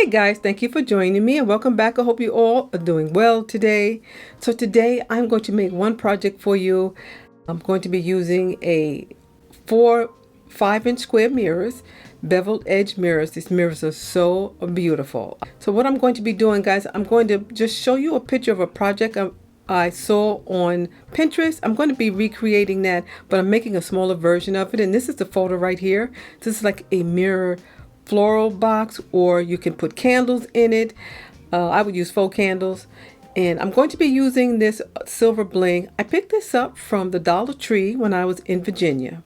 Hey guys, thank you for joining me and welcome back. I hope you all are doing well today. So today I'm going to make one project for you. I'm going to be using a 5-inch square mirrors, beveled edge mirrors. These mirrors are so beautiful. So what I'm going to be doing, guys, I'm going to just show you a picture of a project I saw on Pinterest. I'm going to be recreating that, but I'm making a smaller version of it. And this is the photo right here. This is like a mirror floral box, or you can put candles in it. I would use faux candles. And I'm going to be using this silver bling. I picked this up from the Dollar Tree when I was in Virginia.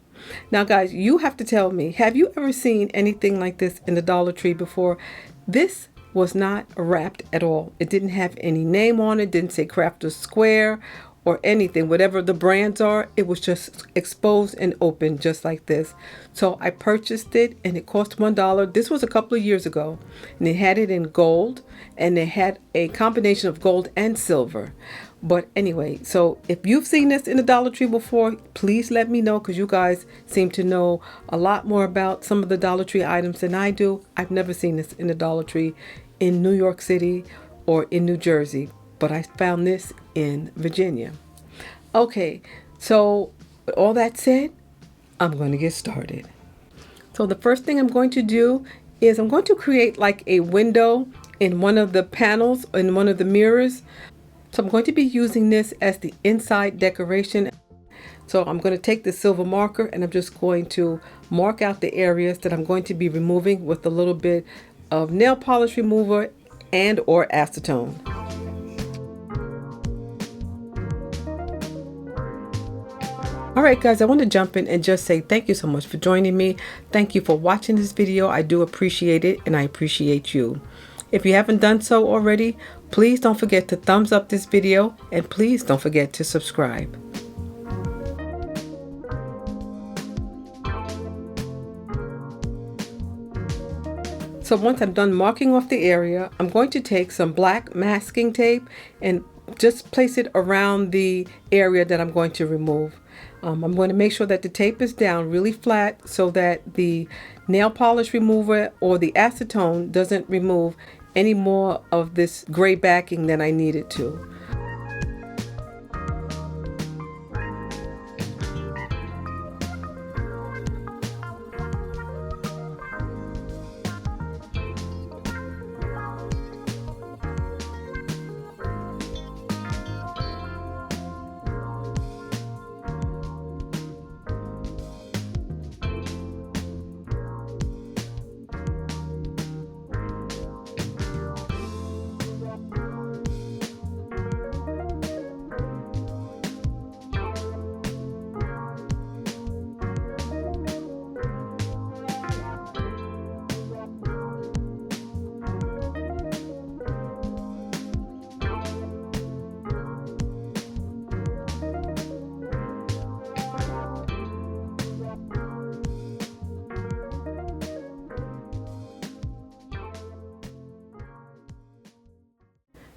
Now guys, you have to tell me, have you ever seen anything like this in the Dollar Tree before? This was not wrapped at all. It didn't have any name on it, didn't say Crafter's Square or anything. Whatever the brands are, it was just exposed and open just like this. So I purchased it and it cost $1. This was a couple of years ago, and they had it in gold, and they had a combination of gold and silver. But anyway, so if you've seen this in the Dollar Tree before, please let me know, because you guys seem to know a lot more about some of the Dollar Tree items than I do. I've never seen this in the Dollar Tree in New York City or in New Jersey, but I found this in Virginia. Okay, so with all that said, I'm going to get started. So the first thing I'm going to do is I'm going to create like a window in one of the panels, in one of the mirrors. So I'm going to be using this as the inside decoration. So I'm going to take the silver marker and I'm just going to mark out the areas that I'm going to be removing with a little bit of nail polish remover and or acetone. Alright guys, I want to jump in and just say thank you so much for joining me. Thank you for watching this video. I do appreciate it, and I appreciate you. If you haven't done so already, please don't forget to thumbs up this video, and please don't forget to subscribe. So once I'm done marking off the area, I'm going to take some black masking tape and just place it around the area that I'm going to remove. I'm going to make sure that the tape is down really flat so that the nail polish remover or the acetone doesn't remove any more of this gray backing than I need it to.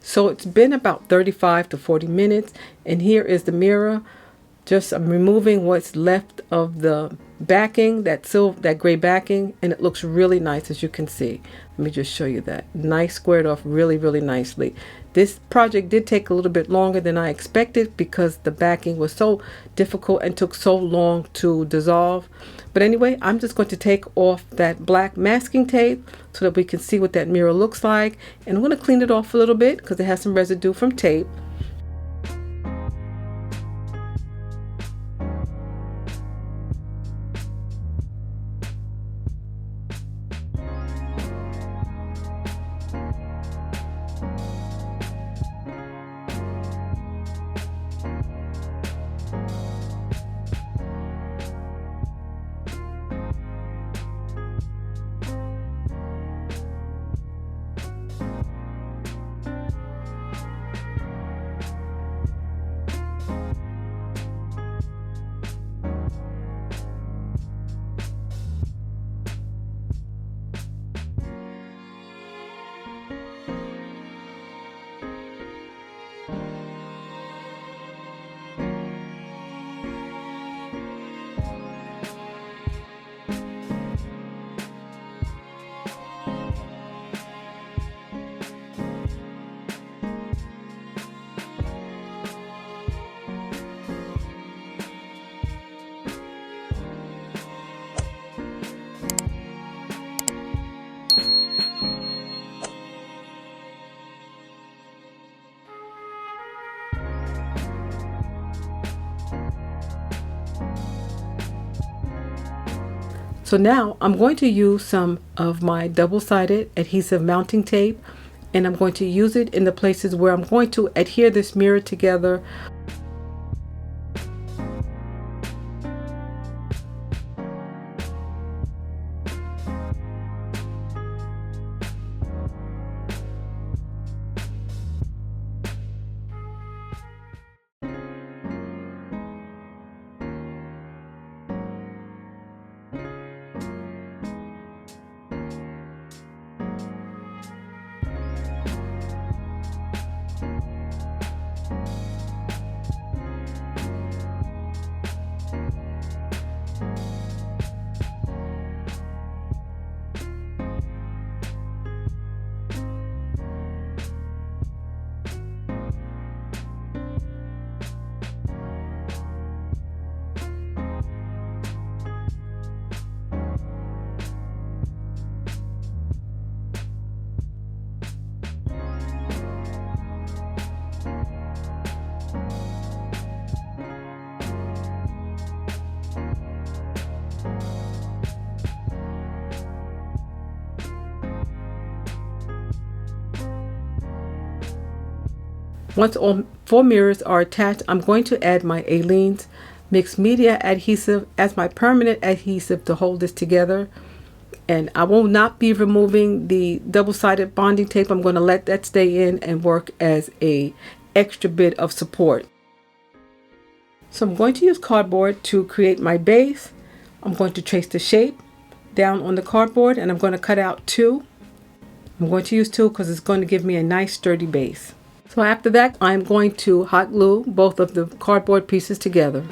So it's been about 35 to 40 minutes, and here is the mirror. Just I'm removing what's left of the backing, that gray backing, and it looks really nice, as you can see. Let me just show you that. Nice, squared off really, really nicely. This project did take a little bit longer than I expected because the backing was so difficult and took so long to dissolve. But anyway, I'm just going to take off that black masking tape so that we can see what that mirror looks like. And I'm going to clean it off a little bit because it has some residue from tape. So now I'm going to use some of my double-sided adhesive mounting tape, and I'm going to use it in the places where I'm going to adhere this mirror together. Once all 4 mirrors are attached, I'm going to add my Aleene's mixed media adhesive as my permanent adhesive to hold this together. And I will not be removing the double-sided bonding tape. I'm going to let that stay in and work as a extra bit of support. So I'm going to use cardboard to create my base. I'm going to trace the shape down on the cardboard, and I'm going to cut out 2. I'm going to use 2 because it's going to give me a nice sturdy base. So after that, I'm going to hot glue both of the cardboard pieces together.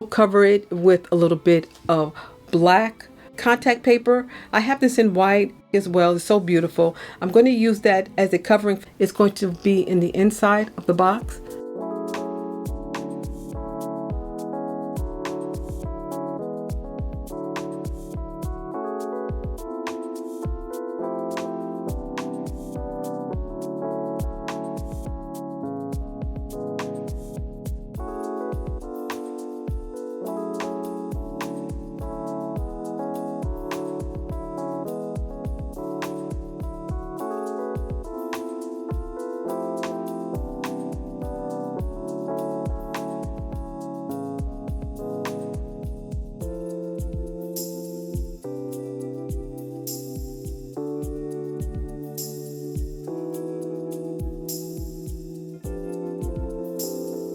Cover it with a little bit of black contact paper. I have this in white as well. It's so beautiful. I'm going to use that as a covering. It's going to be in the inside of the box.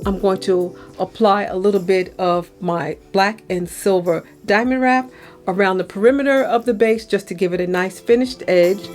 I'm going to apply a little bit of my black and silver diamond wrap around the perimeter of the base just to give it a nice finished edge.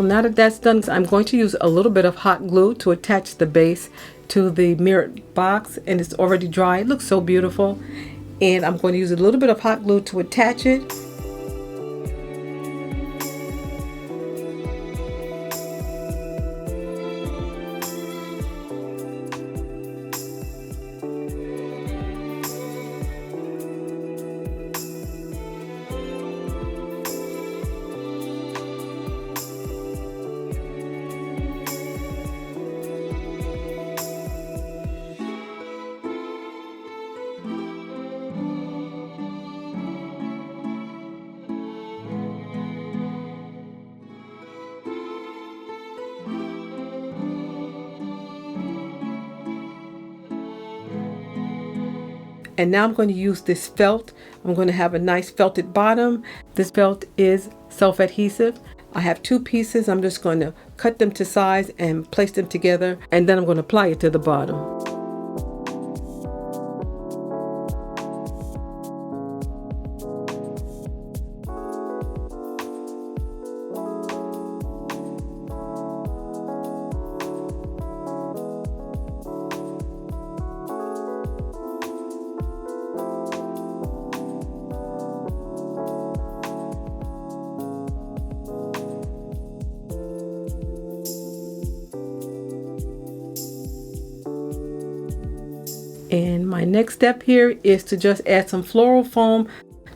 now that that's done, I'm going to use a little bit of hot glue to attach the base to the mirrored box, and it's already dry. It looks so beautiful, and I'm going to use a little bit of hot glue to attach it. And now I'm going to use this felt. I'm going to have a nice felted bottom. This felt is self-adhesive. I have 2 pieces. I'm just going to cut them to size and place them together, and then I'm going to apply it to the bottom. And my next step here is to just add some floral foam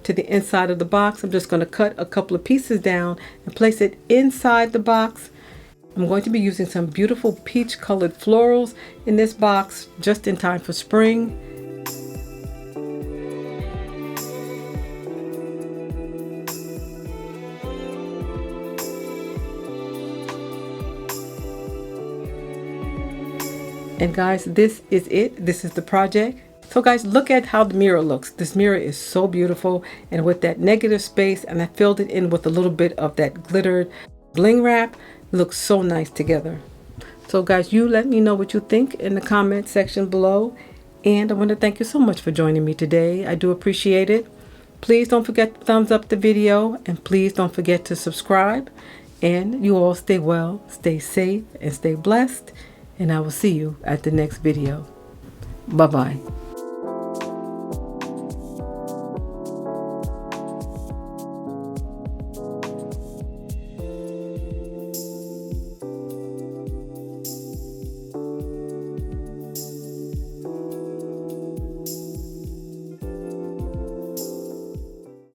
to the inside of the box. I'm just going to cut a couple of pieces down and place it inside the box. I'm going to be using some beautiful peach colored florals in this box just in time for spring. And guys, this is it. This is the project. So guys, look at how the mirror looks. This mirror is so beautiful, and with that negative space, and I filled it in with a little bit of that glittered bling wrap, it looks so nice together. So guys, you let me know what you think in the comment section below, and I want to thank you so much for joining me today. I do appreciate it. Please don't forget to thumbs up the video, and please don't forget to subscribe. And you all stay well, stay safe, and stay blessed. And I will see you at the next video. Bye-bye.